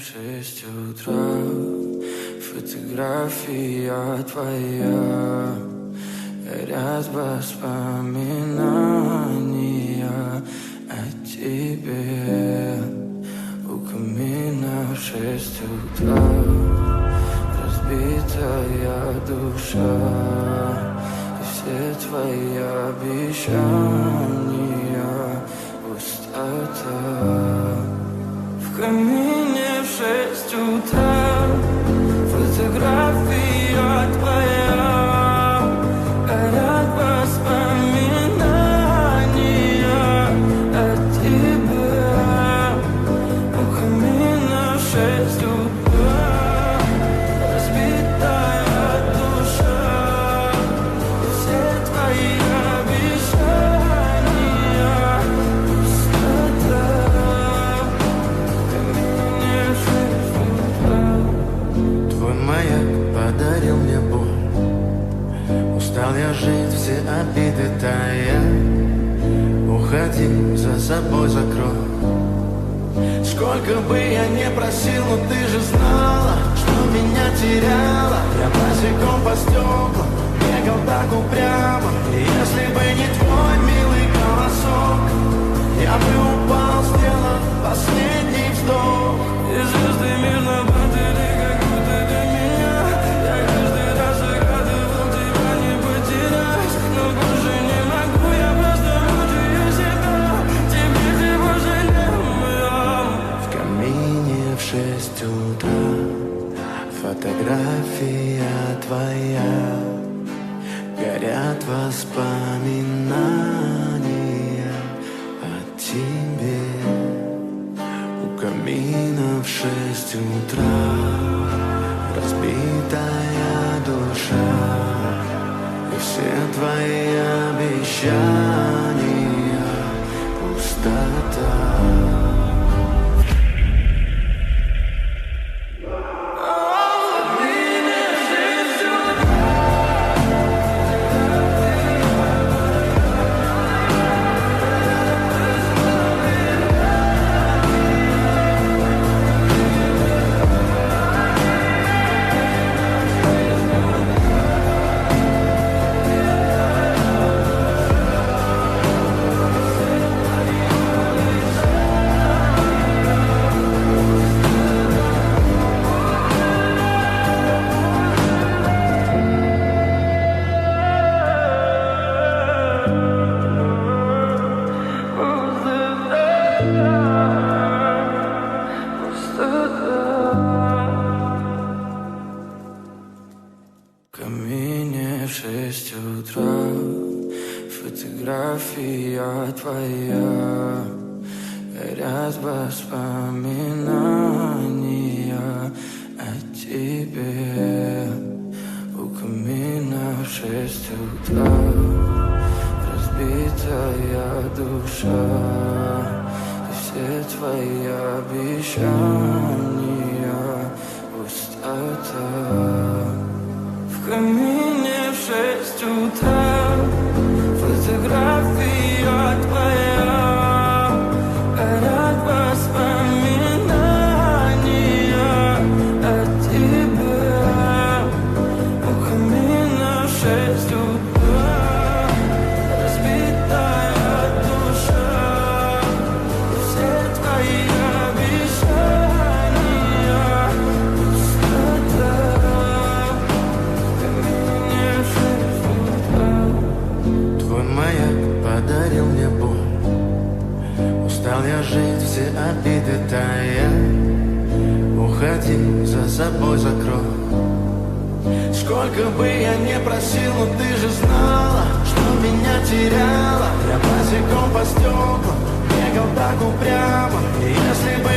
в 6 утра. Фотография твоя, горят воспоминания о тебе. У камина в 6 утра, разбитая душа, и все твои обещания пустота. В камине в 6 утра, фотография твоя, горят воспоминания о тебе. У камина в 6 утра, разбитая душа, и все твои обещания пустота. В камине в 6 утра. Твой маяк подарил мне боль. Устал я жить, все обиды тая. Уходи, за собой закрой. Сколько бы я не просил, но ты же знала, что меня теряла. Я босиком по стеклам бегал так упрямо. И если бы не твой милый голосок, я бы упал, сделав последний вздох. И звезды мирно падали, как будто до меня. Я каждый раз загадывал тебя не потерять, но больше не могу, я просто мучаю себя. Теперь ты пожалел моем. В камине в 6 утра, фотография твоя, горят воспоминания о тебе. У камина в 6 утра, разбитая душа, и все твои обещания пустота. В камине в 6 утра, фотография твоя, горят воспоминания о тебе. У камина в 6 утра, разбитая душа, и все твои обещания пустота. В камине в 6 утра, фотография твоя, горят воспоминания о тебе. У камина в 6 утра, разбитая душа, и все твои обещания пустота. Твой маяк подарил мне боль. Устал я жить, все обиды тая. Уходи, за собой закрой. Сколько бы я не просил, но ты же знала, что меня теряла. Я босиком по стеклам бегал так упрямо. И если бы